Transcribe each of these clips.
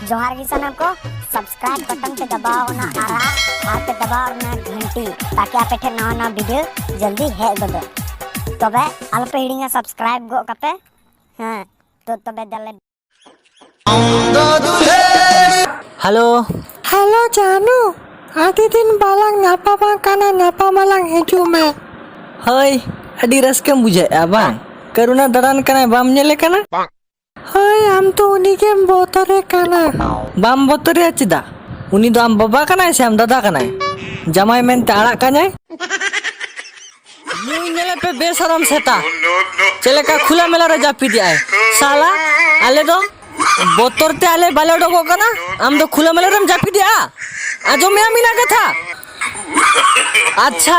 जोहार की सनम को सब्सक्राइब बटन पे दबाओ ना आरा हाथ पे दबाओ ना घंटी ताकि आप ठे नवा नवा वीडियो जल्दी हेज गदो तबे अल्प हिडिंगा सब्सक्राइब गो कपे हां तो तबे दले हेलो हेलो जानू आदि दिन बालांग नापामा काना नापामालांग हिजू में हय अडी रस्कम बुझाया बांग करुणा दरान कना बाम नेले कना हय आम तो उनी के बोतरे काना बाम बोतरे चिदा उनी दो आम बाबा कना से आम दादा कना जमाई मेनते आड़ा कना नुई नेले पे बेशरम सेता चले का खुला मेला रे जापी दिया साला आले दो बोतर ते आले बाले डोगो कना आम दो खुला मेला रे जापी दिया आजो मैं मीना कथा अच्छा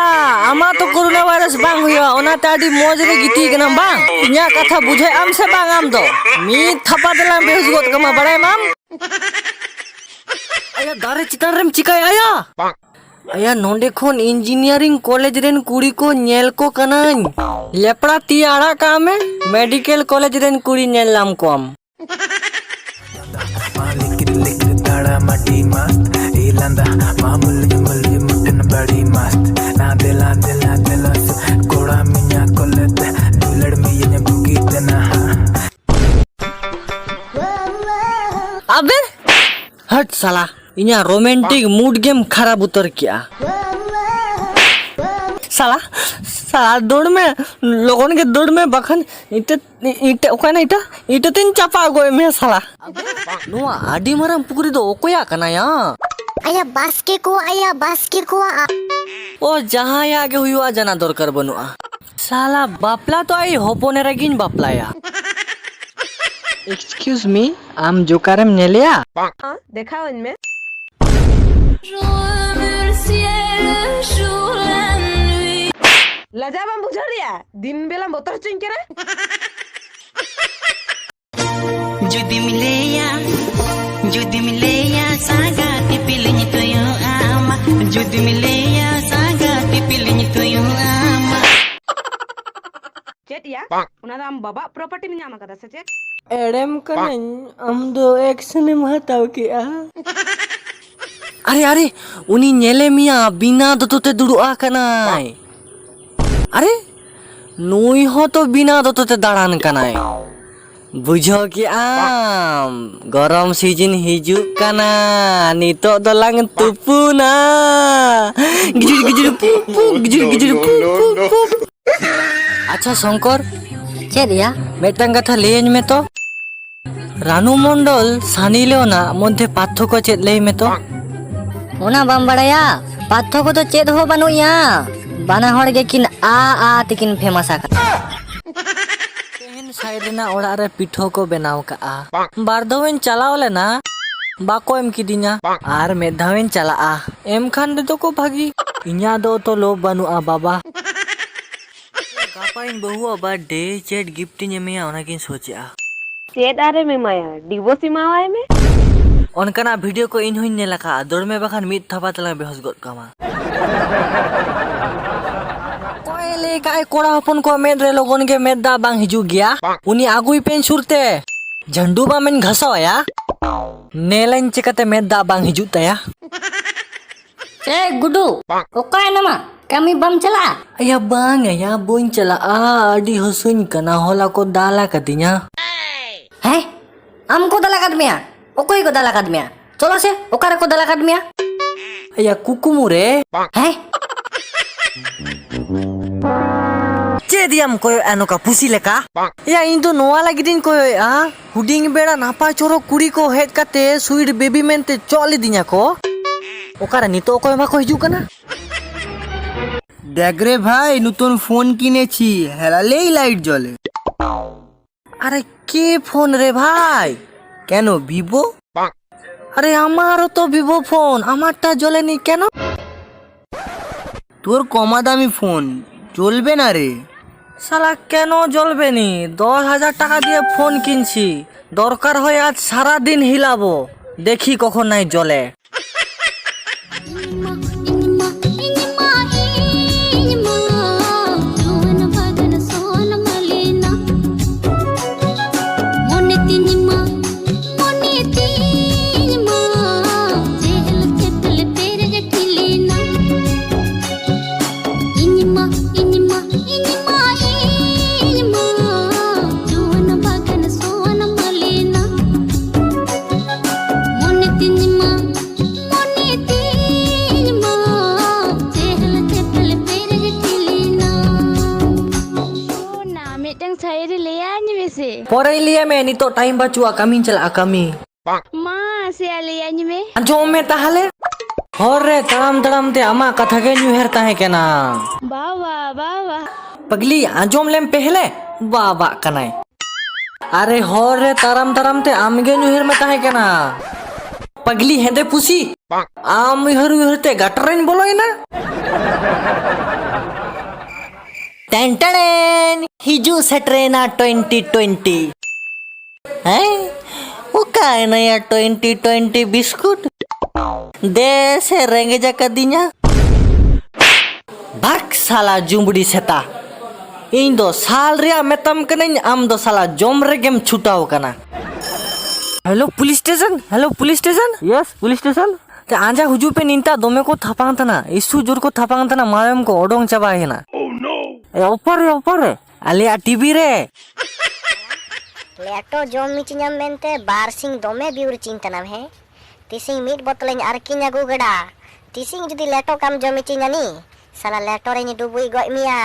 आमा तो कोरोना वायरस बांग हुआ ओना ताडी मौज रे गिती कना बांग इया कथा बुझे आम से बांग आम दो मी थपा दला बेहुस गोत कमा बड़ाय माम आया दारे चितान रेम चिकाय आया आया नोंडे खोन इंजीनियरिंग कॉलेज रेन कुड़ी को नेल को कनान लेपड़ा ती आड़ा कामे मेडिकल कॉलेज रेन कुड़ी नेल लाम कोम ताड़ा मटी मस्त इलांदा मामूल जुमल मुटन बड़ी मस्त ना दिला दिला दिला कोड़ा मिया कोलत दुलड़ में ये बुगी तना अबे हट साला इन्या रोमांटिक मूड गेम खराब उतर किया साला साला दौड़ में लोगों के दौड़ में बखन इटे इटे ओका ना इटा इटे तीन चापा गोए में साला नुआ आडी मरम पुकुरी दो ओकोया कना या आया बास्के को ओ जहां आगे हुआ जना दरकार बनुआ साला बापला तो आई होपोने रगिन बापलाया एक्सक्यूज मी आम जोकारम नेलिया देखा इनमें लजा बम बुझलिया दिन बेला मोटर चिंके रे जुदी मिलेया सागाती पिलिनी तुयो आमा जुदी मिलेया सागाती पिलिनी तुयो आमा चेट या उना दा हम बाबा प्रॉपर्टी में ᱧᱟᱢ ᱟᱠᱟᱫᱟ से चेट एडम कनन हम दो एक्शन में हटाओ किया अरे अरे उनी नेले मिया बिना दतोते दुड़ुआ कनाय अरे नुई हो तो बिना दतोते दाड़ान कनाय बुझो कि आम गरम सीजन हिजू कना नितो दलांग तुपुना गिजुर गिजुर पुपु गिजुर गिजुर पुपु अच्छा शंकर चेद या मेटंग कथा लेन में तो रानू मंडल सानी लेओना मध्य पार्थक्य चेद लेय में तो ओना बाम बड़ाया पाथो को तो चेद हो बनुया बाना हड़ गे किन आ तिकिन फेमस आ साइड ना ओड़ा रे पिठो को बनाव का बार दवेन चलाव लेना बाको एम किदिnya आर में धावेन चला एम खान दे तो को भागी इन्या दो तो लो बनु बाबा गापा इन बहुआ बर्थडे चेट गिफ्ट नेमिया ओना किन सोचा चेट आरे में माया डिवोर्स मावाय में ओनकना वीडियो को इन हुइन ने लखा दौड़ में बखान मिट थपा तला बेहोस गोत कमा कोयले काय कोड़ा हपन को मेद रे लोगन के मेदा बांग हिजू गया उनी आगुई पेन सुरते झंडू बा मेन घसाया नेलन चिकते मेदा बांग हिजू तया ए गुडू ओका नमा कमी बम चला या बोइन चला आडी हसुन कना होला को दाला कदिnya है हमको दला कदमिया ओकोई को दला कदमिया चलो से ओकारे को दला कदमिया या कुकुमुरे है चेदियम कोयो एनोका पुसी लेका या इन तो नोआ लागिदिन कोयो हुडिंग बेड़ा नापा चोरो कुड़ी को हेड काते स्वीट बेबी मेनते चोली दिnya को ओकारा नितो कोयो मा को हिजू कना देख रे भाई नतून फोन किनेছি হেলালেই লাইট জ্বলে अरे के फोन रे भाई केनो विवो अरे हमारो तो विवो फोन हमारटा জ্বলে নি केनो তোর কমা দামি ফোন চলবে না রে শালা কেন জ্বলবে নি 10,000 টাকা দিয়ে ফোন কিনছি দরকার হয় আজ সারা দিন হিলাবো দেখি কখন নাই জ্বলে ᱯᱚᱨᱮ ᱞᱟᱹᱭ ᱢᱮ ᱱᱤᱛᱚᱜ ᱴᱟइम ᱵᱟᱹᱪᱩᱜᱼᱟ ᱠᱟᱹᱢᱤᱧ ᱪᱟᱞᱟᱜᱼᱟ ᱠᱟᱹᱢᱤ ᱢᱟ ᱥᱮ ᱞᱟᱹᱭᱟᱹᱧ ᱢᱮ ᱟᱸᱡᱚᱢ ᱢᱮ ᱛᱟᱦᱞᱮ ᱦᱚᱨ ᱨᱮ ᱛᱟᱲᱟᱢ ᱛᱟᱲᱟᱢ ᱛᱮ ᱟᱢᱟᱜ ᱠᱟᱛᱷᱟ ᱜᱮ ᱧᱩᱦᱮᱨ ᱛᱟᱦᱮᱸ ᱠᱟᱱᱟ बाबा बाबा पगली आंजोम लेम पहले बाबा कनाय अरे हर रे ताराम ताराम ते आमगे नुहर में ताहे कना पगली हेंदे पुसी आम उहर उहर ते गटरेन बोलोइना टेंटनेन हिजू सेट्रेना 2020 हैं वो काय नया 2020 बिस्कुट दे से रेंगे जाका दिnya भाग साला जुमड़ी सेता इन दो साल रे मेतम कनई आम दो साला जोम रे गेम छुटाओ कना hello police station yes police station ते आंजा हुजू पे निंता दोमे को थापांग तना इसु जोर को थापांग तना मायम को ओडोंग चाबा हेना ए ऊपर आलिया टीवी रे लेटो जोम मिचिन्याम मेनते बारसिंग दोमे बिउर चिंतनाम है तिसिंग मीट बोतलें आरकिन अगू गड़ा तिसिंग जुदी लेटो काम जोम मिचिन्यानी साला लेटो रे डुबुई गoj मिया